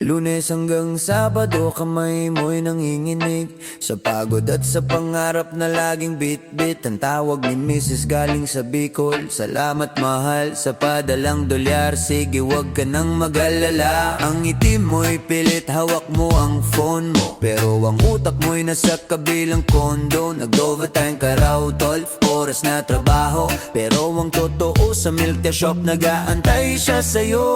Lunes hanggang Sabado, kamay mo'y nanginginig sa pagod at sa pangarap na laging bit-bit. Ang tawag ni Mrs. galing sa Bicol, salamat mahal sa padalang dolyar. Sige wag ka nang mag-alala, ang ngiti mo'y pilit, hawak mo ang phone mo, pero ang utak mo'y nasa kabilang kondo. Nag-overtime ka raw, 12 oras na trabaho, pero ang totoo sa milk tea shop, nag-aantay siya sa'yo.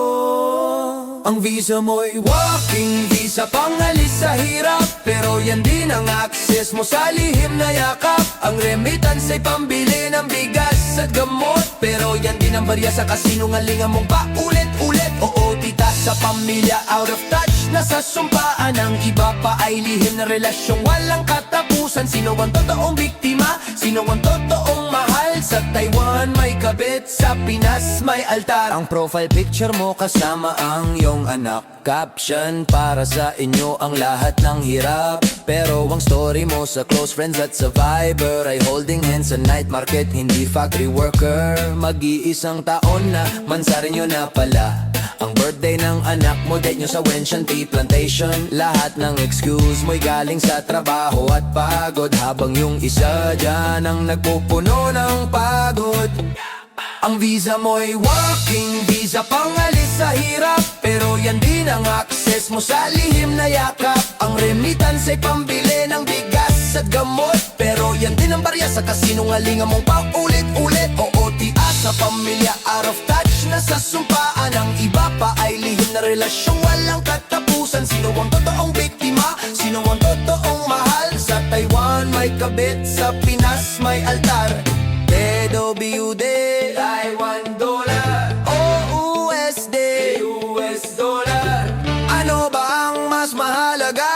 Ang visa mo'y walking visa, pangalis sa hirap, pero yan din ang access mo sa lihim na yakap. Ang remittance ay pambili ng bigas at gamot, pero yan din ang barya sa kasinungalingan mong paulit-ulit. Oo tita, sa pamilya out of touch, nasa sumpaan. Ang iba pa ay lihim na relasyong walang katapusan. Sino ang totoong biktima? Sino ang totoong mahal? Sa Taiwan may kabit, sa Pinas may altar. Ang profile picture mo kasama ang iyong anak, caption para sa inyo ang lahat ng hirap. Pero ang story mo sa close friends at sa Viber ay holding hands sa night market, hindi factory worker. Mag-iisang taon na, mansarin nyo na pala ang birthday ng anak mo, date nyo sa Wenshan Tea Plantation. Lahat ng excuse mo'y galing sa trabaho at pagod, habang yung isa dyan ang nagpupuno ng pagod. Ang visa mo'y working visa, pangalis sa hirap, pero yan din ang access mo sa lihim na yakap. Ang remittance ay pambili ng bigas at gamot, pero yan din ang barya sa kasinungalingan mong paulit-ulit. Oo tias sa pamilya out of touch, nasa sumpaan. Ang iba pa ay lihim na relasyong walang katapusan. Sino ang totoong biktima? Sino ang totoong mahal? Sa Taiwan may kabit, sa Pinas may altar. TWD, Taiwan dollar, o USD, US dollar. Ano ba ang mas mahalaga?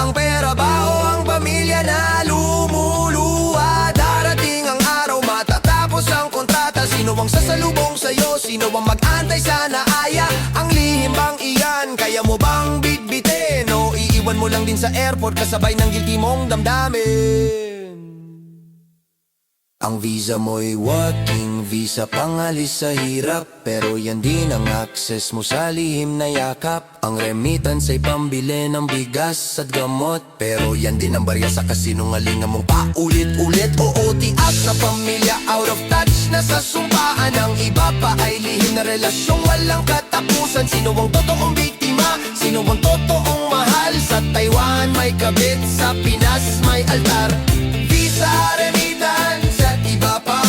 Ang pera ba o ang pamilya na lumuluwa? Darating ang araw, matatapos ang kontrata. Sino ang sasalubong sa'yo? Sino ang mag-antay sa naaya? Ang lihim bang iyan? Kaya mo bang bitbitin? O iiwan mo lang din sa airport kasabay ng guilty mong damdamin? Ang visa mo'y working visa, pangalis sa hirap, pero yan din ang access mo sa lihim na yakap. Ang remittance ay pambili ng bigas at gamot, pero yan din ang barya sa kasinungalingan mong paulit-ulit. Oo tias sa pamilya out of touch, nasa sumpaan. Ang iba pa ay lihim na relasyong walang katapusan. Sino ang totoong biktima? Sino ang totoong mahal? Sa Taiwan may kabit, sa Pinas may altar. Visa, remittance at iba pa.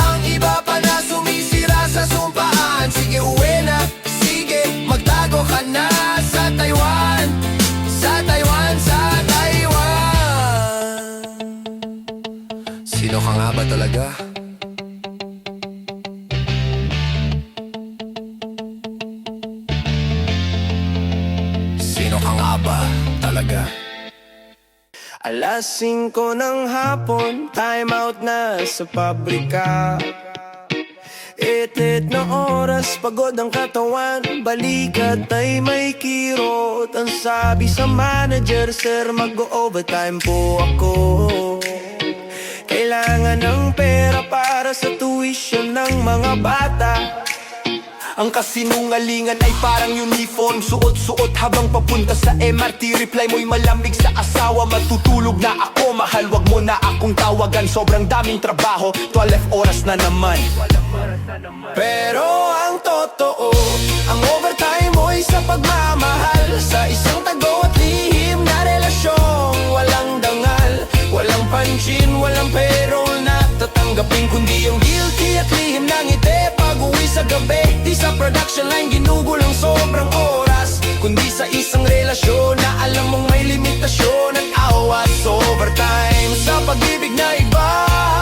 Ang iba pa na sumisira sa sumpaan. Sige uwi na, sige magtago ka na sa Taiwan. Sa Taiwan, sa Taiwan. Sino ka nga ba talaga? Sino ka nga ba talaga? Alas 5 ng hapon, time out na sa pabrika. Itit na oras, pagod ang katawan, balikat ay may kirot. Ang sabi sa manager, sir mag-overtime po ako. Kailangan ng pera para sa tuition ng mga bata. Ang kasinungalingan ay parang uniform, suot-suot habang papunta sa MRT. Reply mo'y malamig sa asawa, matutulog na ako. Mahal wag mo na akong tawagan, sobrang daming trabaho, 12 oras na naman. Pero ang totoo, ang overtime mo'y sa pagmamahal, sa isang tago at lihim na relasyong walang dangal, walang pansin, walang payroll na tatanggapin, kundi yung guilty at lihim ng ngiti pag-uwi sa gabi. Di sa production line ginugol ang sobrang oras, kundi sa isang relasyon na alam mong may limitasyon at awas. Overtime sa pag-ibig na iba,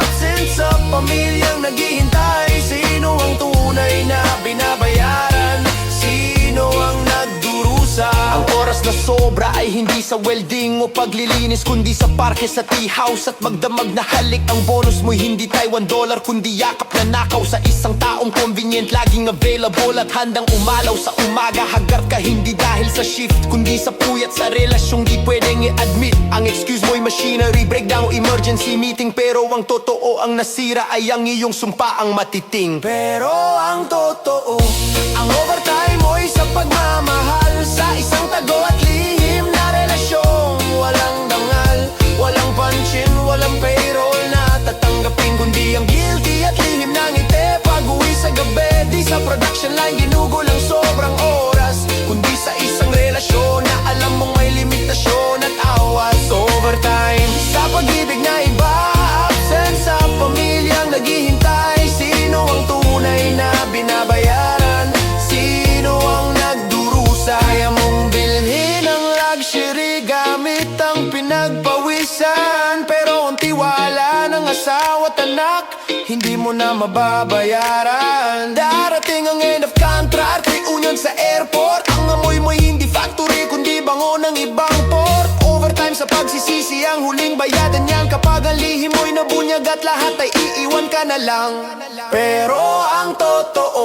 absent sa pamilyang naghihintay. Sino ang tunay na binabayaran? Sino ang nagdurusa? Ang oras na sobra ay hindi sa welding o paglilinis, kundi sa parke, sa tea house at magdamag na halik. Ang bonus mo'y hindi Taiwan dollar, kundi yakap na nakaw sa isang taong convenient, laging available at handang umalaw sa umaga. Hagar ka hindi dahil sa shift, kundi sa puyat sa relasyong di pwedeng i-admit. Ang excuse mo'y machinery breakdown, emergency meeting, pero ang totoo ang nasira ay ang iyong sumpaang matiting. Pero ang totoo, ang overtime mo'y sa pagmamahal, sa isang pinagpawisan, pero ang tiwala ng asawa at anak hindi mo na mababayaran. Darating ang end of contract, reunion sa airport. Ang amoy mo'y hindi factory kundi bango ng ibang port. Overtime sa pagsisisi ang huling bayadan niyan. Kapag ang lihim mo'y nabunyag at lahat ay iiwan ka na lang. Pero ang totoo,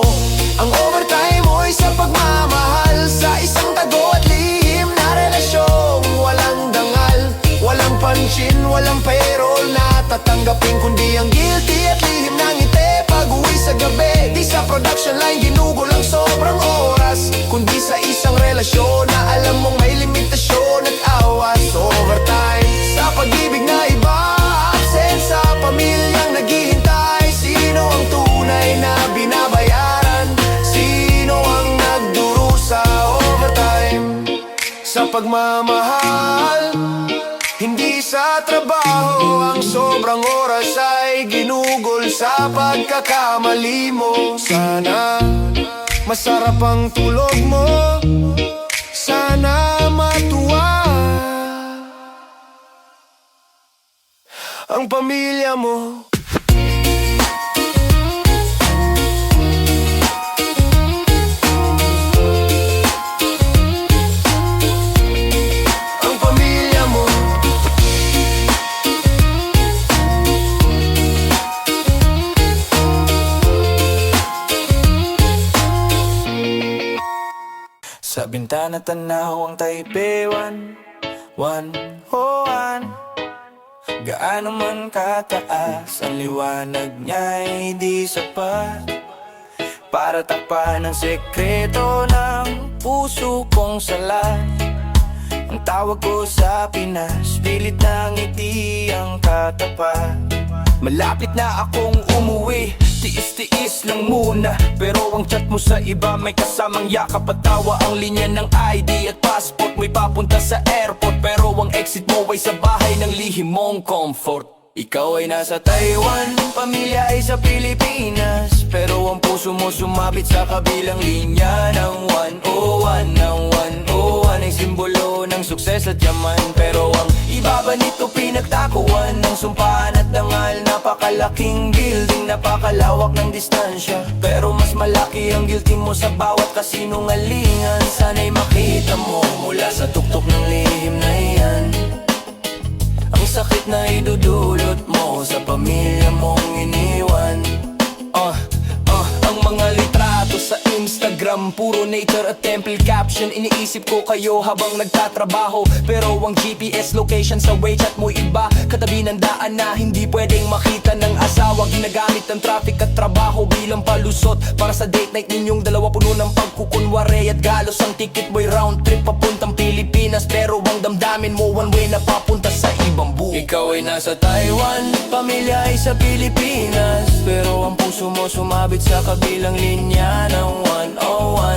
ang overtime mo'y sa pagmamahal sa isang tago at lihim na relasyong walang dangal, walang panshin, walang payroll na tatanggapin, kundi ang guilty at lihim ng ngiti pag-uwi sa gabi. Di sa production line ginugol ang sobrang oras, kundi sa isang relasyon na alam mong may limitasyon at awas. Overtime sa pag-ibig na iba, absent sa pamilyang naghihintay. Sino ang tunay na binabayaran? Sino ang nagdurusa? Overtime sa pagmamahal, hindi sa trabaho. Ang sobrang oras ay ginugol sa pagkakamali mo. Sana masarap ang tulog mo, sana matuwa ang pamilya mo. Ang pamilya mo. Sa bintana tanaw ang Taipei 101. Gaano man kataas, ang liwanag niya'y di sapat para takpan ang sekreto ng puso kong salat. Ang tawag ko sa Pinas, pilit na ngiti ang katapat. Malapit na akong umuwi, tiis-tiis lang muna. Pero ang chat mo sa iba may kasamang yakap at tawa. Ang linya ng ID at passport mo'y papunta sa airport, pero ang exit mo ay sa bahay ng lihim mong comfort. Ikaw ay nasa Taiwan, pamilya ay sa Pilipinas, pero ang puso mo sumabit sa kabilang linya ng 101. Ng 101 ay simbolo ng sukses at yaman, pero ang ibaba nito pinagtakuan ng sumpaan at dangal. Napakalaking building, napakalawak ng distansya, pero mas malaki ang guilty mo sa bawat kasinungalingan. Sana'y makita mo mula sa tuktok ng lihim na iyan ang sakit na idudulot mo sa pamilya mong iniwan. Ang mga litrato sa Instagram, puro nature at temple caption. Iniisip ko kayo habang nagtatrabaho, pero ang GPS location sa WeChat mo iba. Katabi ng daan na hindi pwedeng makita ng asawa. Ginagamit ng traffic at trabaho bilang palusot para sa date night ninyong dalawa. Puno ng pagkukunwari at galos ang ticket mo'y round trip papuntang Pilipinas, pero ang damdamin mo one way na papunta sa ibang buhay. Ikaw ay nasa Taiwan, pamilya ay sa Pilipinas, pero ang puso mo sumabit sa kabilang linya ng 101.